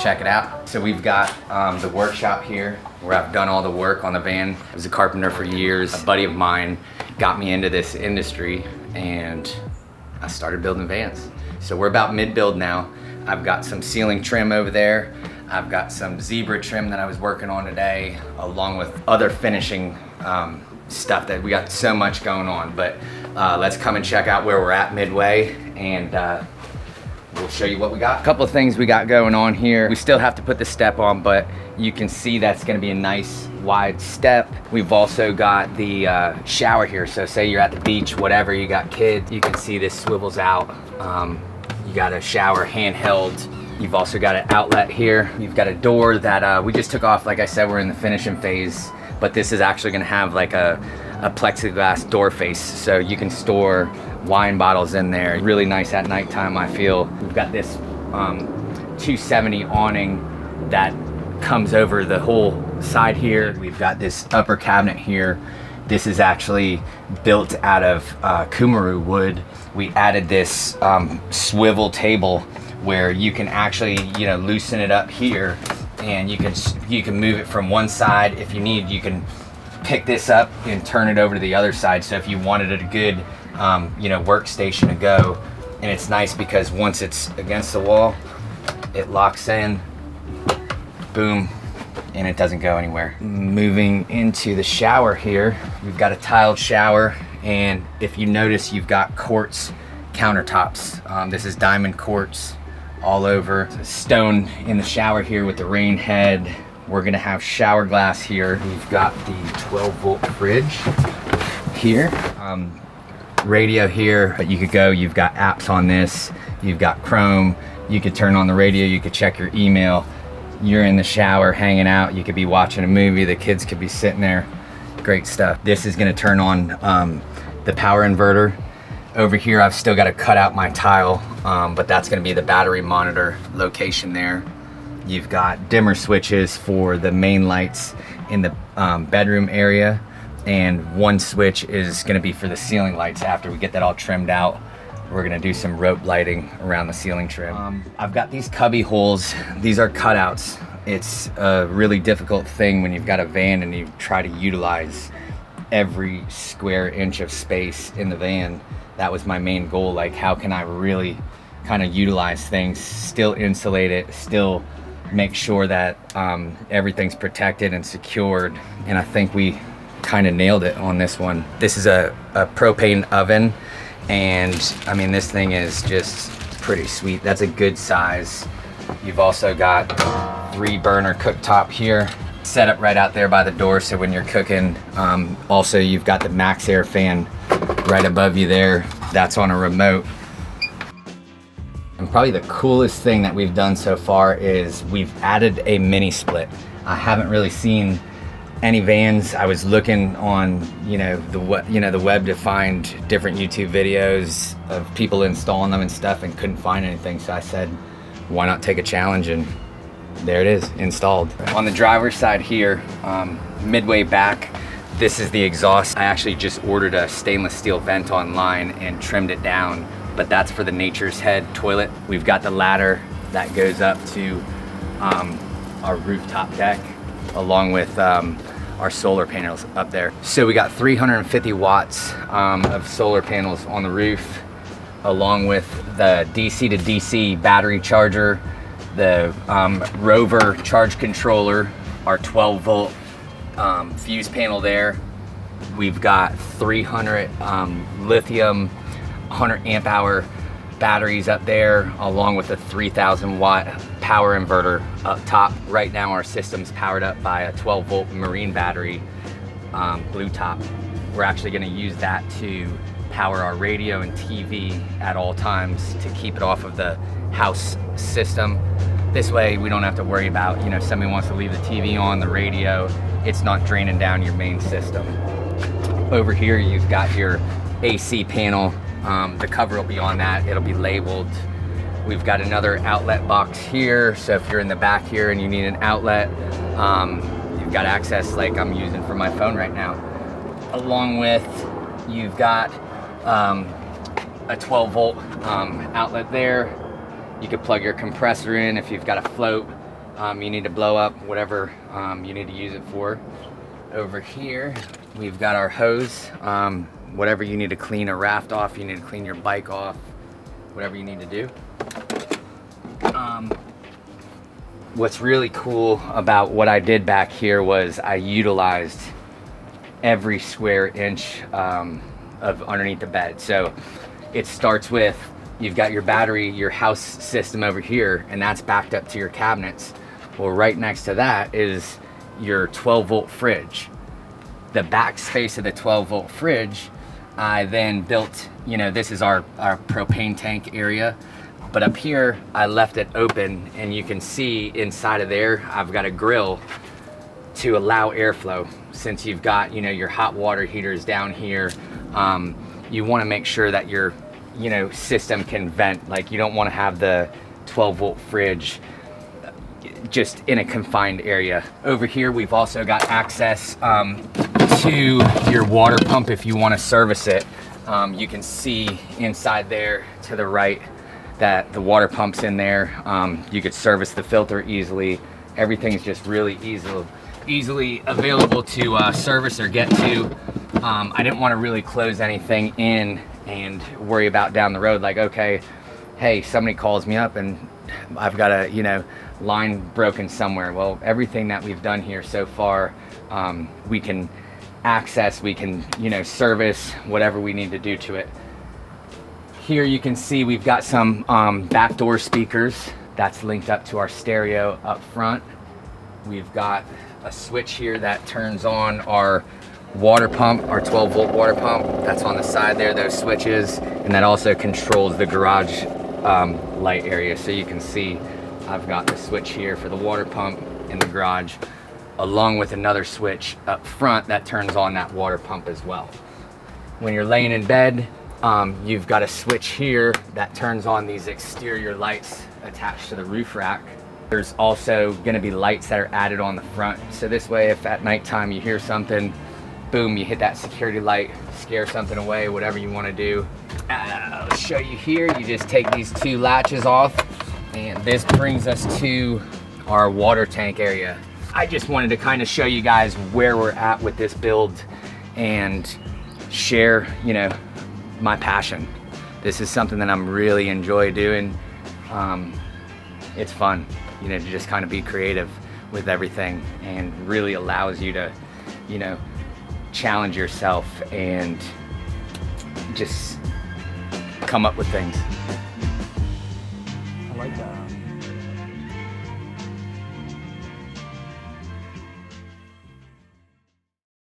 check it out. So we've got the workshop here where I've done all the work on the van. I was a carpenter for years. A buddy of mine got me into this industry and I started building vans. So we're about mid-build now. I've got some ceiling trim over there. I've got some zebra trim that I was working on today, along with other finishing stuff that we got so much going on. But let's come and check out where we're at midway, and we'll show you what we got. A couple of things we got going on here. We still have to put the step on, but you can see that's gonna be a nice wide step. We've also got the shower here. So say you're at the beach, whatever, you got kids, you can see this swivels out. You got a shower handheld. You've also got an outlet here. You've got a door that we just took off. Like I said, we're in the finishing phase, but this is actually gonna have like a plexiglass door face, so you can store wine bottles in there. Really nice at nighttime, I feel. We've got this 270 awning that comes over the whole side here. We've got this upper cabinet here. This is actually built out of Kumaru wood. We added this swivel table where you can actually, loosen it up here, and you can move it from one side. If you need, you can pick this up and turn it over to the other side. So if you wanted a good, workstation to go, and it's nice because once it's against the wall, it locks in, boom, and it doesn't go anywhere. Moving into the shower here, we've got a tiled shower, and if you notice, you've got quartz countertops. This is diamond quartz all over. Stone in the shower here with the rain head. We're gonna have shower glass here. We've got the 12-volt fridge here. Radio here, but you've got apps on this. You've got Chrome. You could turn on the radio, you could check your email. You're in the shower hanging out, you could be watching a movie, the kids could be sitting there. Great stuff. This is gonna turn on the power inverter. Over here, I've still got to cut out my tile, but that's gonna be the battery monitor location there. You've got dimmer switches for the main lights in the bedroom area, and one switch is gonna be for the ceiling lights. After we get that all trimmed out, we're gonna do some rope lighting around the ceiling trim. I've got these cubby holes. These are cutouts. It's a really difficult thing when you've got a van and you try to utilize every square inch of space in the van. That was my main goal. Like, how can I really kind of utilize things, still insulate it, still make sure that everything's protected and secured. And I think we kind of nailed it on this one. This is a propane oven, and I mean, this thing is just pretty sweet. That's a good size. You've also got 3-burner cooktop here, set up right out there by the door, so when you're cooking, also you've got the Max Air fan right above you there. That's on a remote. And probably the coolest thing that we've done so far is we've added a mini split. I haven't really seen any vans. I was looking on the web to find different YouTube videos of people installing them and stuff, and couldn't find anything. So I said, why not take a challenge? And there it is, installed. On the driver's side here, midway back, this is the exhaust. I actually just ordered a stainless steel vent online and trimmed it down, but that's for the Nature's Head toilet. We've got the ladder that goes up to our rooftop deck, along with our solar panels up there. So we got 350 watts of solar panels on the roof, along with the DC to DC battery charger, the Rover charge controller, our 12-volt fuse panel there. We've got 300 lithium 100 amp hour batteries up there, along with a 3,000 watt power inverter up top. Right now our system's powered up by a 12-volt marine battery, blue top. We're actually going to use that to power our radio and TV at all times to keep it off of the house system. This way we don't have to worry about, somebody wants to leave the TV on, the radio, it's not draining down your main system. Over here you've got your AC panel. The cover will be on that, it'll be labeled. We've got another outlet box here, so if you're in the back here and you need an outlet, you've got access like I'm using for my phone right now. Along with, you've got a 12-volt outlet there. You could plug your compressor in if you've got a float. you need to blow up, whatever you need to use it for. Over here, we've got our hose. Whatever you need to clean a raft off, you need to clean your bike off, whatever you need to do. What's really cool about what I did back here was I utilized every square inch of underneath the bed. So it starts with, you've got your battery, your house system over here, and that's backed up to your cabinets. Well, right next to that is your 12-volt fridge. The back space of the 12-volt fridge, I then built, you know, this is our propane tank area. But up here, I left it open, and you can see inside of there, I've got a grill to allow airflow. Since you've got, you know, your hot water heaters down here, you want to make sure that your, you know, system can vent. Like, you don't want to have the 12-volt fridge just in a confined area. Over here, we've also got access to your water pump if you want to service it. You can see inside there to the right that the water pump's in there. You could service the filter easily. Everything's just really easily available to service or get to. I didn't want to really close anything in and worry about down the road, like, okay, hey, somebody calls me up and I've got a, you know, line broken somewhere. Well, everything that we've done here so far, we can access, we can, you know, service whatever we need to do to it. Here you can see we've got some backdoor speakers that's linked up to our stereo up front. We've got a switch here that turns on our water pump, our 12-volt water pump. That's on the side there, those switches, and that also controls the garage light area. So you can see I've got the switch here for the water pump in the garage, along with another switch up front that turns on that water pump as well. When you're laying in bed, you've got a switch here that turns on these exterior lights attached to the roof rack. There's also going to be lights that are added on the front. So this way, if at nighttime you hear something, boom, you hit that security light, scare something away, whatever you want to do. I'll show you here. You just take these two latches off, and this brings us to our water tank area. I just wanted to kind of show you guys where we're at with this build and share, you know, my passion. This is something that I'm really enjoy doing. It's fun, you know, to just kind of be creative with everything, and really allows you to, you know, challenge yourself and just come up with things. I like that.